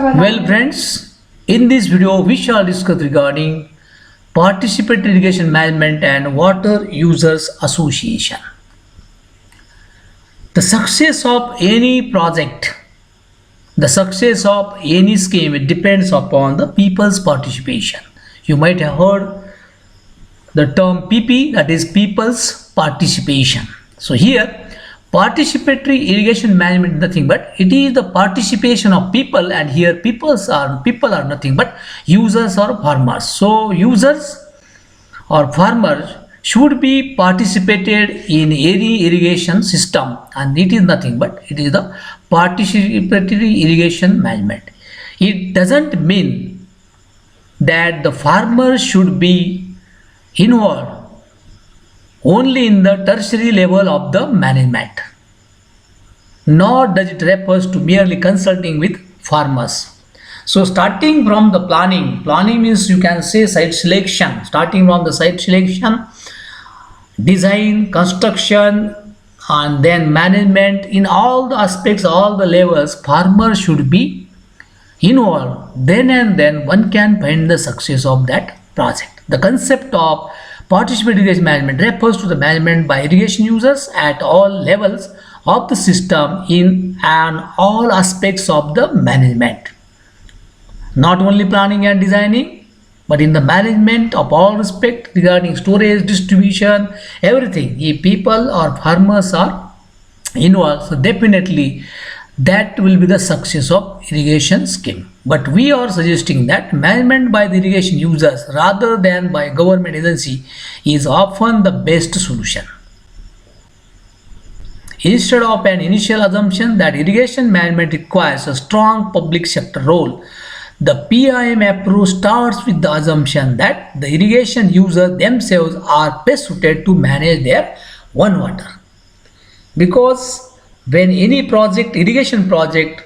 Well, friends, in this video we shall discuss regarding participatory irrigation management and water users association. The success of any project, the success of any scheme, it depends upon the people's participation. You might have heard the term PP, that is people's participation. So here participatory irrigation management is nothing but it is the participation of people, and here people are nothing but users or farmers. So users or farmers should be participated in any irrigation system, and it is nothing but it is the participatory irrigation management. It doesn't mean that the farmers should be involved only in the tertiary level of the management, nor does it refers to merely consulting with farmers. So starting from the planning means you can say site selection. Starting from the site selection, design, construction, and then management, in all the aspects, all the levels, farmers should be involved. Then and then one can find the success of that project. The concept of participatory irrigation management refers to the management by irrigation users at all levels of the system in and all aspects of the management. Not only planning and designing, but in the management of all respect regarding storage, distribution, everything. If people or farmers are involved, so definitely that will be the success of irrigation scheme. But we are suggesting that management by the irrigation users rather than by government agency is often the best solution. Instead of an initial assumption that irrigation management requires a strong public sector role, the PIM approach starts with the assumption that the irrigation users themselves are best suited to manage their own water. Because when any project, irrigation project,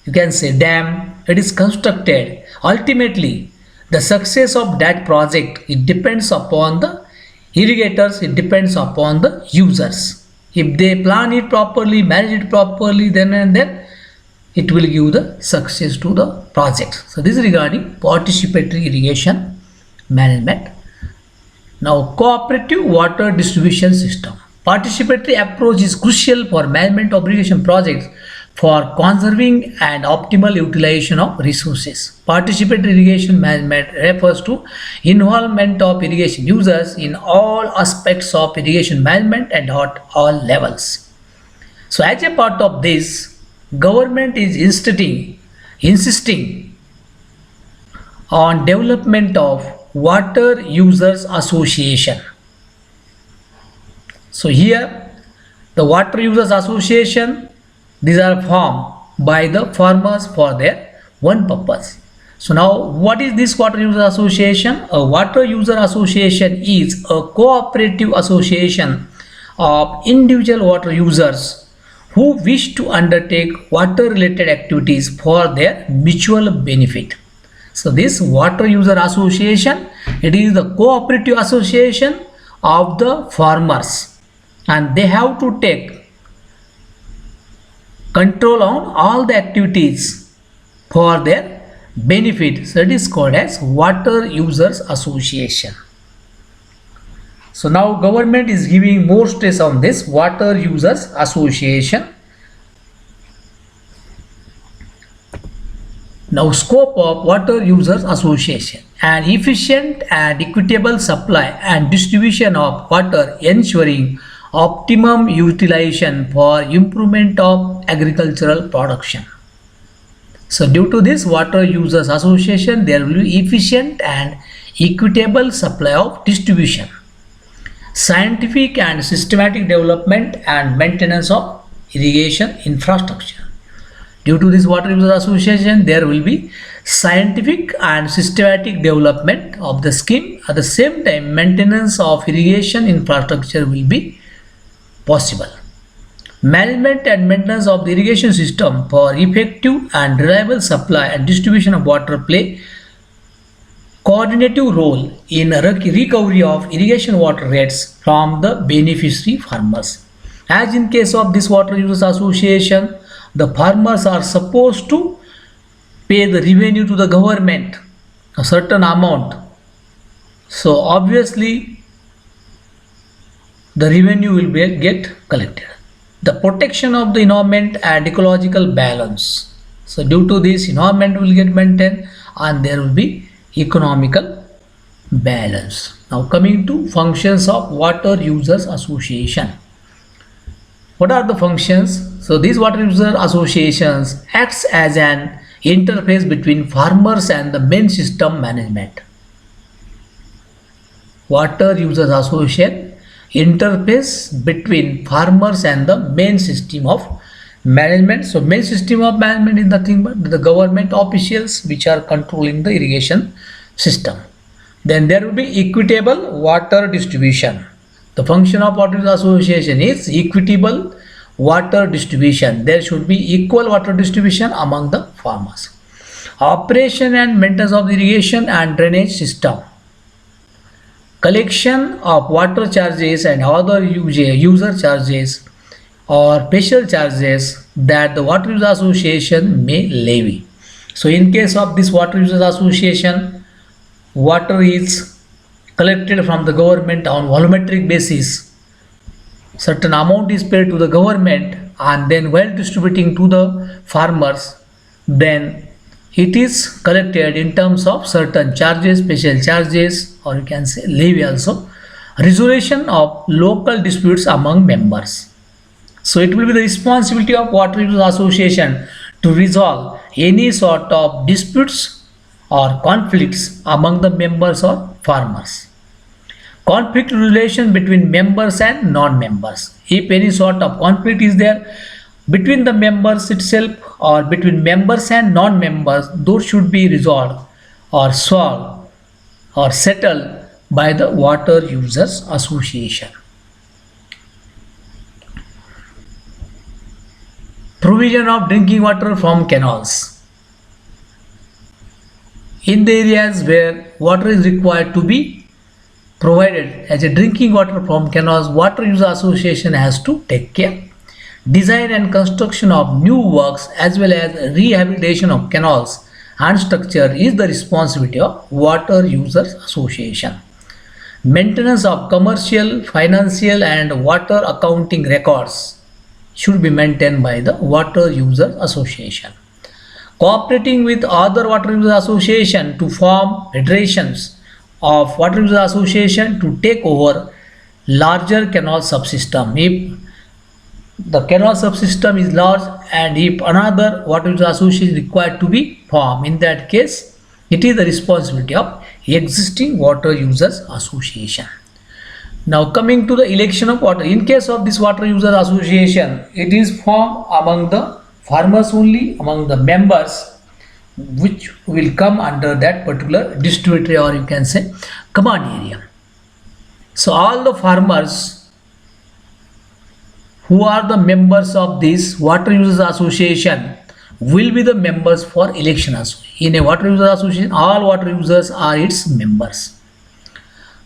you can say dam, it is constructed, ultimately the success of that project, it depends upon the irrigators, it depends upon the users. If they plan it properly, manage it properly, then and then it will give the success to the project. So this is regarding participatory irrigation management. Now cooperative water distribution system. Participatory approach is crucial for management of irrigation projects for conserving and optimal utilization of resources. Participatory irrigation management refers to involvement of irrigation users in all aspects of irrigation management and at all levels. So as a part of this, government is insisting on development of water users association. So here the water users association, these are formed by the farmers for their one purpose. So now what is this water user association? A water user association is a cooperative association of individual water users who wish to undertake water related activities for their mutual benefit. So this water user association, it is the cooperative association of the farmers, and they have to take control on all the activities for their benefit. So it is called as water users association. So now government is giving more stress on this water users association. Now scope of water users association: an efficient and equitable supply and distribution of water, ensuring optimum utilization for improvement of agricultural production. So due to this water users association, there will be efficient and equitable supply of distribution, scientific and systematic development and maintenance of irrigation infrastructure. Due to this water user association, there will be scientific and systematic development of the scheme. At the same time, maintenance of irrigation infrastructure will be possible. Management and maintenance of the irrigation system for effective and reliable supply and distribution of water play coordinative role in recovery of irrigation water rates from the beneficiary farmers. As in case of this water users association, the farmers are supposed to pay the revenue to the government, a certain amount. So obviously the revenue will get collected. The protection of the environment and ecological balance. So due to this, environment will get maintained and there will be economical balance. Now coming to functions of water users association. What are the functions? So these water user associations acts as an interface between farmers and the main system management. Water users association interface between farmers and the main system of management. So main system of management is nothing but the government officials which are controlling the irrigation system. Then there will be equitable water distribution. The function of water association is equitable water distribution. There should be equal water distribution among the farmers. Operation and maintenance of the irrigation and drainage system. Collection of water charges and other user charges or special charges that the water user association may levy. So in case of this water users association, water is collected from the government on volumetric basis. Certain amount is paid to the government and then while distributing to the farmers, then it is collected in terms of certain charges, special charges, or you can say levy also. Resolution of local disputes among members. So it will be the responsibility of water users association to resolve any sort of disputes or conflicts among the members or farmers. Conflict relation between members and non-members. If any sort of conflict is there between the members itself or between members and non-members, those should be resolved or solved or settled by the water users association. Provision of drinking water from canals. In the areas where water is required to be provided as a drinking water from canals, water user association has to take care. Design and construction of new works as well as rehabilitation of canals and structure is the responsibility of water users association. Maintenance of commercial, financial and water accounting records should be maintained by the water users association. Cooperating with other water users association to form federations of water users association to take over larger canal subsystem. If the canal subsystem is large and if another water user association is required to be formed, in that case it is the responsibility of existing water users association. Now coming to the election of water. In case of this water user association, it is formed among the farmers only, among the members which will come under that particular distributory or you can say command area. So all the farmers who are the members of this water users association will be the members for election also. In a water user association, all water users are its members.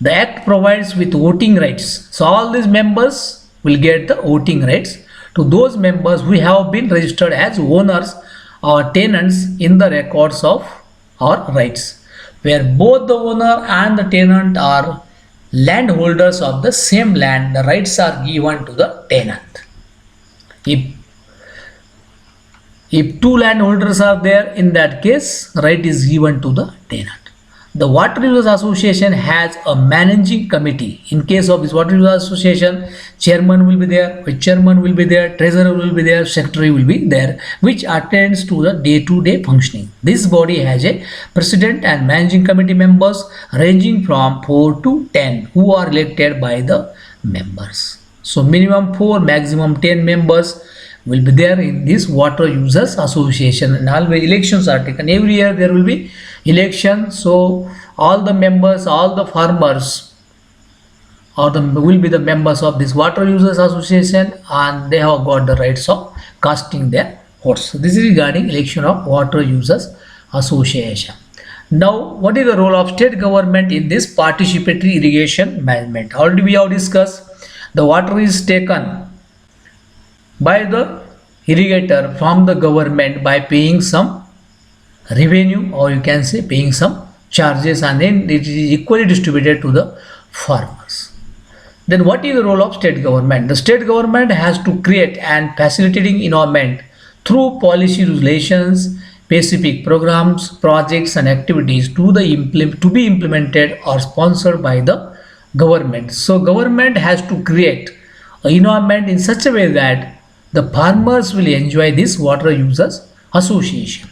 The act provides with voting rights. So all these members will get the voting rights to those members who have been registered as owners or tenants in the records of our rights, where both the owner and the tenant are landholders of the same land. The rights are given to the tenant. If two landholders are there, in that case right is given to the tenant. The water users association has a managing committee. In case of this water users association, chairman will be there, vice chairman will be there, treasurer will be there, secretary will be there, which attends to the day-to-day functioning. This body has a president and managing committee members ranging from 4 to 10 who are elected by the members. So minimum 4, maximum 10 members will be there in this water users association, and always elections are taken. Every year there will be election. So all the members, all the farmers will be the members of this water users association and they have got the rights of casting their votes. So this is regarding election of water users association. Now what is the role of state government in this participatory irrigation management? Already we have discussed. The water is taken by the irrigator from the government by paying some revenue, or you can say paying some charges, and then it is equally distributed to the farmers. Then what is the role of state government? The state government has to create and facilitating environment through policy regulations, specific programs, projects and activities to be implemented or sponsored by the government. So government has to create an environment in such a way that the farmers will enjoy this water users association,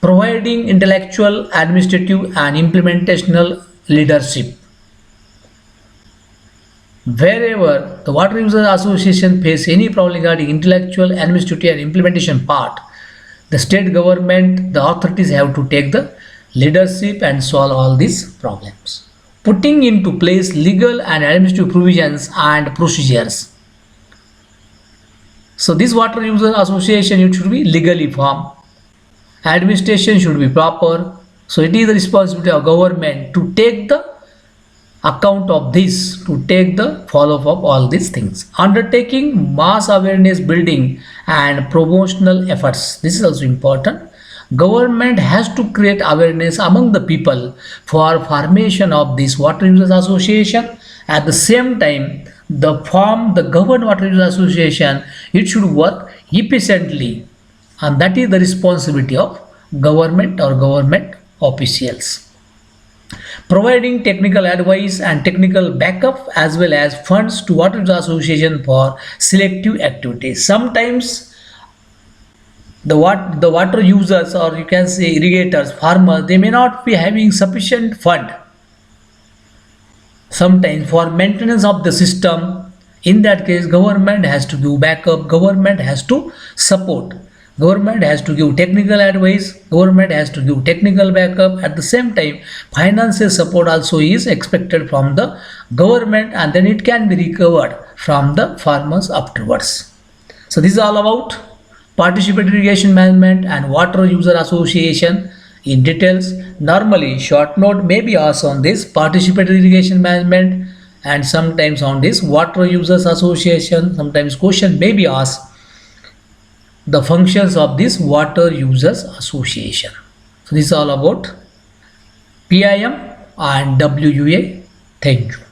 providing intellectual, administrative and implementational leadership. Wherever the Water Users Association face any problem regarding intellectual, administrative and implementation part, the state government, the authorities have to take the leadership and solve all these problems. Putting into place legal and administrative provisions and procedures. So this Water Users Association, it should be legally formed. Administration should be proper. So it is the responsibility of government to take the account of this, to take the follow up of all these things. Undertaking mass awareness building and promotional efforts, this is also important. Government has to create awareness among the people for formation of this Water Users Association. At the same time, the governed Water Users Association, it should work efficiently, and that is the responsibility of government or government officials. Providing technical advice and technical backup as well as funds to Water Users Association for selective activities. Sometimes the water users, or you can say irrigators, farmers, they may not be having sufficient fund sometimes for maintenance of the system. In that case, government has to give backup, government has to support, government has to give technical advice, government has to give technical backup. At the same time, financial support also is expected from the government, and then it can be recovered from the farmers afterwards. So this is all about participatory irrigation management and Water User Association in details. Normally short note may be asked on this participatory irrigation management, and sometimes on this Water Users Association. Sometimes question may be asked the functions of this Water Users Association. So this is all about PIM and WUA. Thank you.